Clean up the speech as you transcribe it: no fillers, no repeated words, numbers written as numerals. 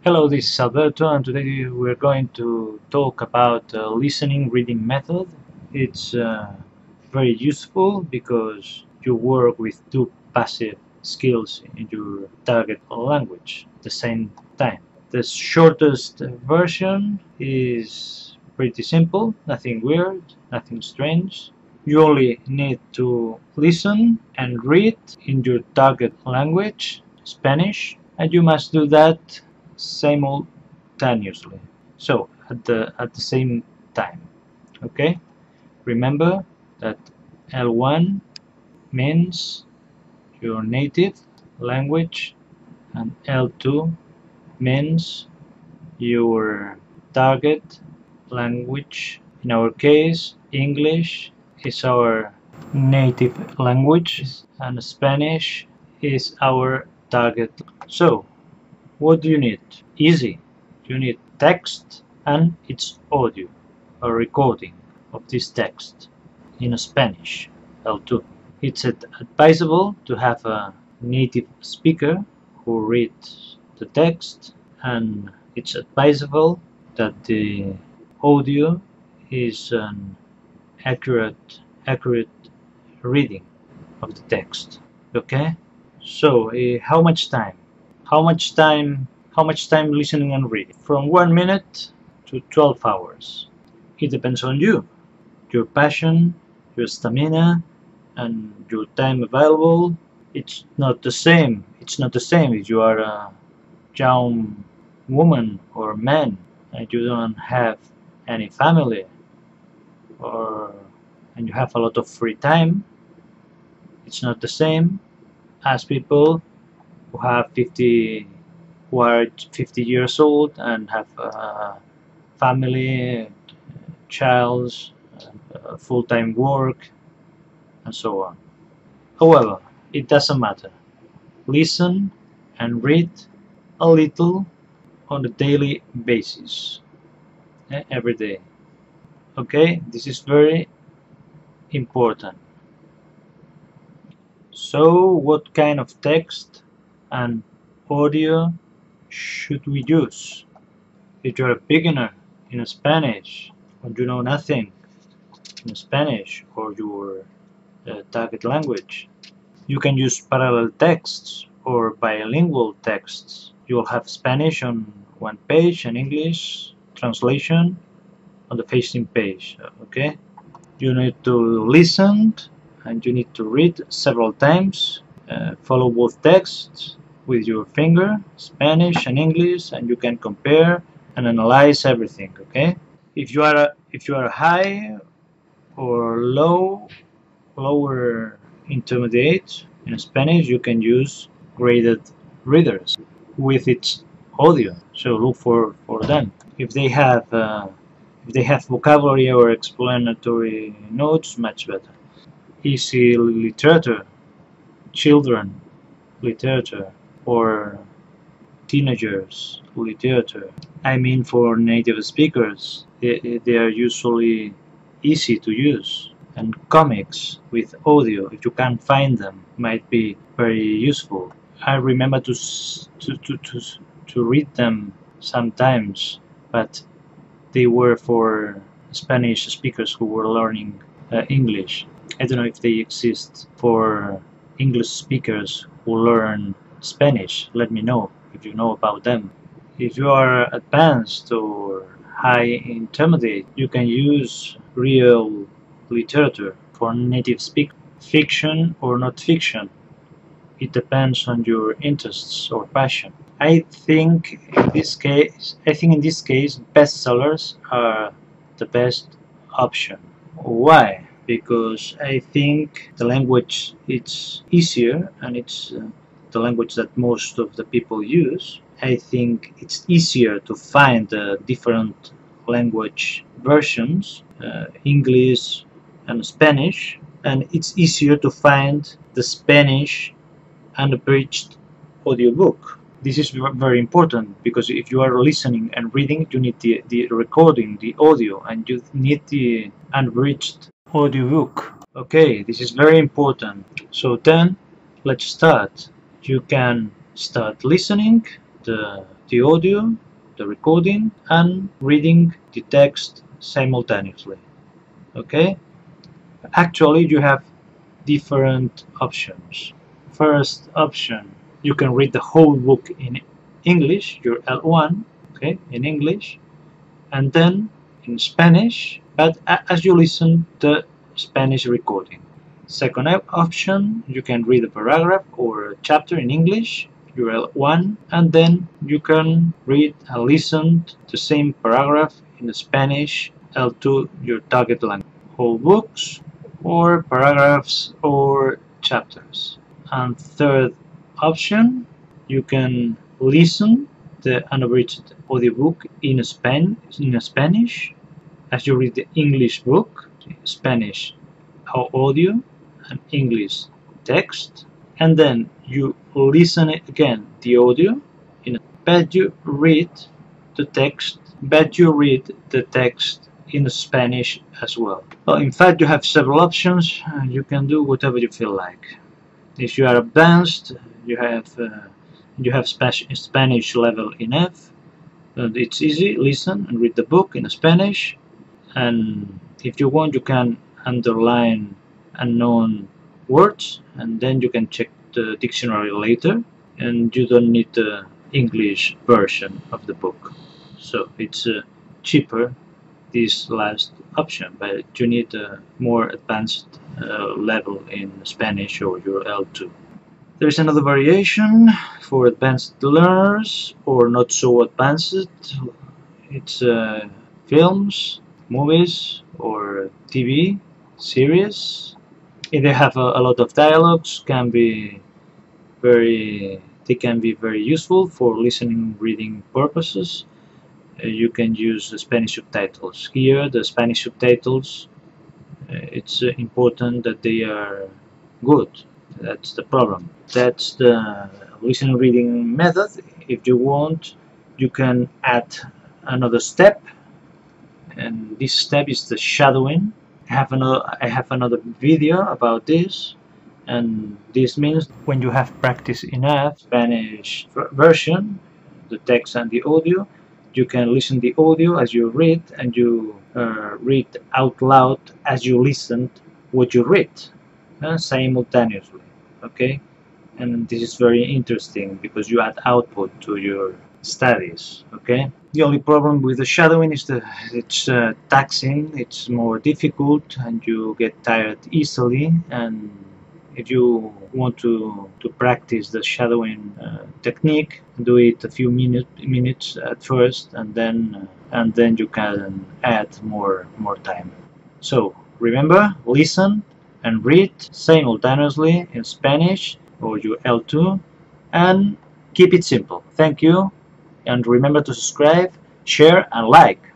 Hello, this is Alberto, and today we're going to talk about listening reading method. It's very useful because you work with two passive skills in your target language at the same time. The shortest version is pretty simple, nothing weird, nothing strange. You only need to listen and read in your target language, Spanish, and you must do that simultaneously. So at the same time. Okay? Remember that L1 means your native language and L2 means your target language. In our case, English is our native language and Spanish is our target. So, what do you need? Easy. You need text and its audio, a recording of this text in Spanish, L2. It's advisable to have a native speaker who reads the text, and it's advisable that the audio is an accurate reading of the text. Okay? So, how much time? How much time listening and reading? From 1 minute to 12 hours. It depends on you, your passion, your stamina, and your time available. It's not the same if you are a young woman or man and you don't have any family and you have a lot of free time. It's not the same as people who are 50 years old and have family, child, full-time work, and so on. However, it doesn't matter. Listen and read a little on a daily basis, every day. Okay, this is very important. So, what kind of text and audio should we use? If you're a beginner in Spanish or you know nothing in Spanish or your target language, you can use parallel texts or bilingual texts. You will have Spanish on one page and English translation on the facing page. Okay, you need to listen and you need to read several times. Follow both texts with your finger, Spanish and English, and you can compare and analyze everything. Okay, if you are high or lower intermediate in Spanish, you can use graded readers with its audio. So look for them. If they have vocabulary or explanatory notes, much better. Easy literature, children literature, or teenagers literature. I mean, for native speakers, they are usually easy to use. And comics with audio, if you can find them, might be very useful. I remember to read them sometimes, but they were for Spanish speakers who were learning English. I don't know if they exist for English speakers who learn Spanish. Let me know if you know about them. If you are advanced or high intermediate, you can use real literature for native speakers. Fiction or not fiction, it depends on your interests or passion. I think in this case bestsellers are the best option. Why? Because I think the language it's easier and it's the language that most of the people use. I think it's easier to find different language versions, English and Spanish, and it's easier to find the Spanish unabridged audiobook. This is very important because if you are listening and reading, you need the recording, the audio, and you need the unabridged audiobook. Okay, this is very important. So then, let's start. You can start listening the the audio, the recording, and reading the text simultaneously. Okay? Actually, you have different options. First option, you can read the whole book in English, your L1, okay, in English, and then in Spanish, but as you listen the Spanish recording. Second option, you can read a paragraph or a chapter in English, your L1, and then you can read and listen to the same paragraph in the Spanish, L2, your target language. Whole books, or paragraphs or chapters. And third option, you can listen the unabridged audiobook in Spanish as you read the English book, Spanish audio and English text, and then you listen again the audio but you read the text in Spanish as well. Well, in fact, you have several options. You can do whatever you feel like. If you are advanced, you have Spanish level enough. It's easy. Listen and read the book in Spanish. And if you want, you can underline unknown words, and then you can check the dictionary later. And you don't need the English version of the book. So it's cheaper, this last option, but you need a more advanced level in Spanish or your L2. There's another variation for advanced learners or not so advanced. It's films, movies, or TV series. If they have a lot of dialogues, they can be very useful for listening, reading purposes. You can use the Spanish subtitles. Here, the Spanish subtitles, it's important that they are good. That's the problem. That's the listening reading method. If you want, you can add another step, and this step is the shadowing. I have another video about this, and this means when you have practiced enough Spanish version, the text and the audio, you can listen the audio as you read, and you read out loud as you listen what you read simultaneously. Okay, and this is very interesting because you add output to your studies. Okay, the only problem with the shadowing is that it's taxing, it's more difficult, and you get tired easily. And if you want to practice the shadowing technique, do it a few minutes at first, and then you can add more time. So remember, listen and read simultaneously in Spanish or your L2, and keep it simple. Thank you, and remember to subscribe, share, and like.